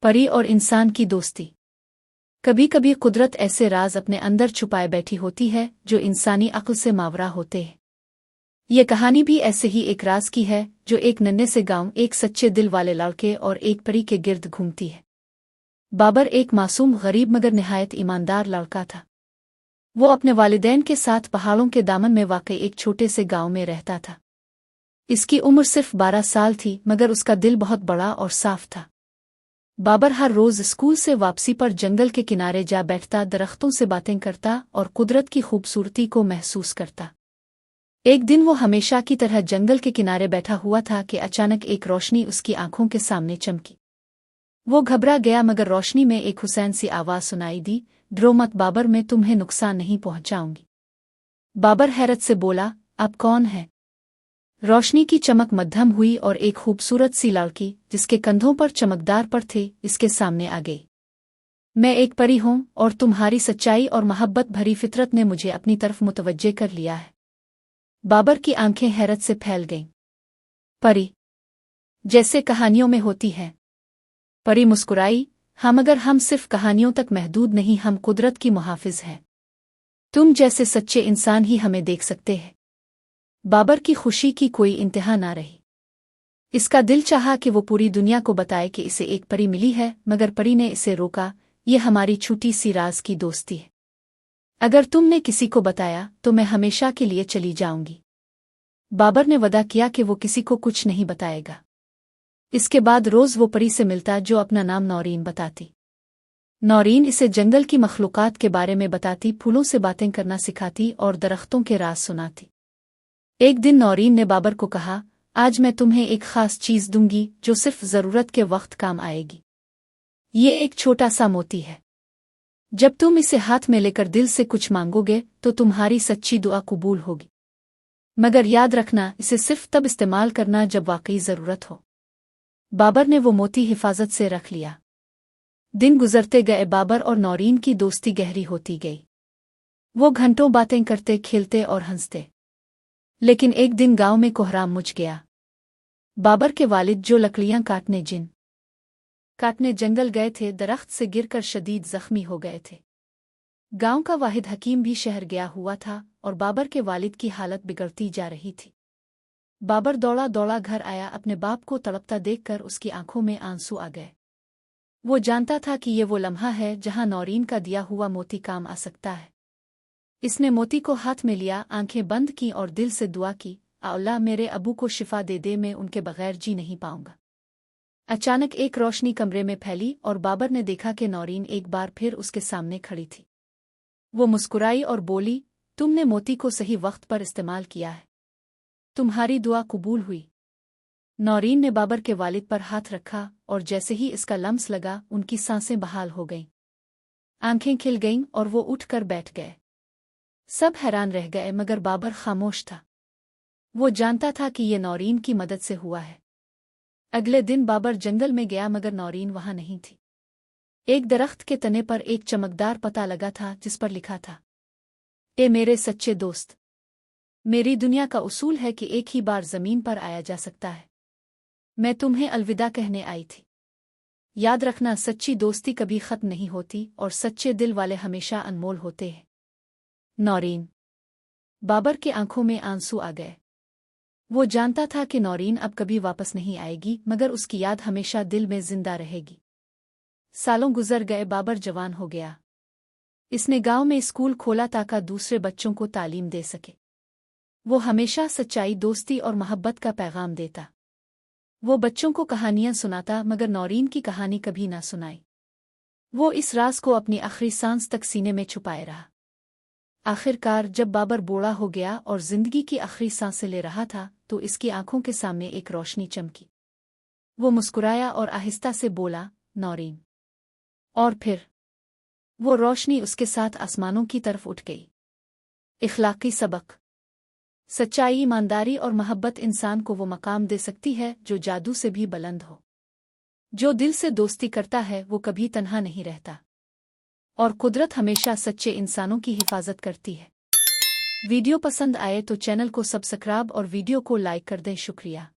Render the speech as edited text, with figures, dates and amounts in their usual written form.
परी और इंसान की दोस्ती। कभी कभी कुदरत ऐसे राज अपने अंदर छुपाए बैठी होती है जो इंसानी अक्ल से मावरा होते हैं। ये कहानी भी ऐसे ही एक राज की है जो एक नन्हे से गांव, एक सच्चे दिल वाले लड़के और एक परी के गिर्द घूमती है। बाबर एक मासूम, गरीब मगर निहायत ईमानदार लड़का था। वो अपने वालिदैन के साथ पहाड़ों के दामन में वाकई एक छोटे से गांव में रहता था। इसकी उम्र सिर्फ 12 साल थी, मगर उसका दिल बहुत बड़ा और साफ था। बाबर हर रोज स्कूल से वापसी पर जंगल के किनारे जा बैठता, दरख्तों से बातें करता और कुदरत की खूबसूरती को महसूस करता। एक दिन वो हमेशा की तरह जंगल के किनारे बैठा हुआ था कि अचानक एक रोशनी उसकी आंखों के सामने चमकी। वो घबरा गया, मगर रोशनी में एक हुसैन सी आवाज सुनाई दी, डरो मत बाबर, मैं तुम्हें नुकसान नहीं पहुंचाऊंगी। बाबर हैरत से बोला, आप कौन है? रोशनी की चमक मध्यम हुई और एक खूबसूरत सी लड़की जिसके कंधों पर चमकदार पर थे इसके सामने आ गई। मैं एक परी हूं और तुम्हारी सच्चाई और मोहब्बत भरी फितरत ने मुझे अपनी तरफ मुतवज्जे कर लिया है। बाबर की आंखें हैरत से फैल गईं। परी? जैसे कहानियों में होती है? परी मुस्कुराई, हाँ, मगर हम सिर्फ कहानियों तक महदूद नहीं, हम कुदरत की मुहाफिज हैं। तुम जैसे सच्चे इंसान ही हमें देख सकते हैं। बाबर की खुशी की कोई इंतहा ना रही। इसका दिल चाहा कि वो पूरी दुनिया को बताए कि इसे एक परी मिली है, मगर परी ने इसे रोका, ये हमारी छोटी सी राज की दोस्ती है। अगर तुमने किसी को बताया तो मैं हमेशा के लिए चली जाऊंगी। बाबर ने वदा किया कि वो किसी को कुछ नहीं बताएगा। इसके बाद रोज वो परी से मिलता जो अपना नाम नौरीन बताती। नौरीन इसे जंगल की मखलूकात के बारे में बताती, फूलों से बातें करना सिखाती और दरख्तों के राज सुनाती। एक दिन नौरीन ने बाबर को कहा, आज मैं तुम्हें एक खास चीज दूंगी जो सिर्फ जरूरत के वक्त काम आएगी। ये एक छोटा सा मोती है। जब तुम इसे हाथ में लेकर दिल से कुछ मांगोगे तो तुम्हारी सच्ची दुआ कबूल होगी। मगर याद रखना, इसे सिर्फ तब इस्तेमाल करना जब वाकई जरूरत हो। बाबर ने वो मोती हिफाजत से रख लिया। दिन गुजरते गए, बाबर और नौरीन की दोस्ती गहरी होती गई। वो घंटों बातें करते, खेलते और हंसते। लेकिन एक दिन गांव में कोहराम मुझ गया। बाबर के वालिद जो लकड़ियां काटने जंगल गए थे, दरख्त से गिरकर शदीद जख्मी हो गए थे। गांव का वाहिद हकीम भी शहर गया हुआ था और बाबर के वालिद की हालत बिगड़ती जा रही थी। बाबर दौड़ा दौड़ा घर आया, अपने बाप को तड़पता देखकर उसकी आंखों में आंसू आ गए। वो जानता था कि ये वो लम्हा है जहां नौरीन का दिया हुआ मोती काम आ सकता है। इसने मोती को हाथ में लिया, आंखें बंद की और दिल से दुआ की, अल्लाह मेरे अबू को शिफा दे दे, मैं उनके बगैर जी नहीं पाऊंगा। अचानक एक रोशनी कमरे में फैली और बाबर ने देखा कि नौरीन एक बार फिर उसके सामने खड़ी थी। वो मुस्कुराई और बोली, तुमने मोती को सही वक्त पर इस्तेमाल किया है। तुम्हारी दुआ कबूल हुई। नौरीन ने बाबर के वालिद पर हाथ रखा और जैसे ही इसका लम्स लगा, उनकी सांसें बहाल हो गईं, आंखें खिल गईं और वो उठकर बैठ गए। सब हैरान रह गए, मगर बाबर खामोश था। वो जानता था कि ये नौरीन की मदद से हुआ है। अगले दिन बाबर जंगल में गया, मगर नौरीन वहां नहीं थी। एक दरख्त के तने पर एक चमकदार पता लगा था जिस पर लिखा था, ए मेरे सच्चे दोस्त, मेरी दुनिया का उसूल है कि एक ही बार जमीन पर आया जा सकता है। मैं तुम्हें अलविदा कहने आई थी। याद रखना, सच्ची दोस्ती कभी खत्म नहीं होती और सच्चे दिल वाले हमेशा अनमोल होते हैं। नौरीन। बाबर की आंखों में आंसू आ गए। वो जानता था कि नौरीन अब कभी वापस नहीं आएगी, मगर उसकी याद हमेशा दिल में जिंदा रहेगी। सालों गुजर गए, बाबर जवान हो गया। इसने गांव में स्कूल खोला ताकि दूसरे बच्चों को तालीम दे सके। वो हमेशा सच्चाई, दोस्ती और मोहब्बत का पैगाम देता। वो बच्चों को कहानियां सुनाता, मगर नौरीन की कहानी कभी ना सुनाई। वो इस राज को अपनी आखिरी सांस तक सीने में छुपाए रहा। आखिरकार जब बाबर बूढ़ा हो गया और जिंदगी की आखिरी सांसें ले रहा था, तो इसकी आंखों के सामने एक रोशनी चमकी। वो मुस्कुराया और आहिस्ता से बोला, नौरीन। और फिर वो रोशनी उसके साथ आसमानों की तरफ उठ गई। इखलाकी सबक। सच्चाई, ईमानदारी और मोहब्बत इंसान को वो मकाम दे सकती है जो जादू से भी बुलंद हो। जो दिल से दोस्ती करता है वो कभी तन्हा नहीं रहता, और कुदरत हमेशा सच्चे इंसानों की हिफाजत करती है। वीडियो पसंद आए तो चैनल को सब्सक्राइब और वीडियो को लाइक कर दें। शुक्रिया।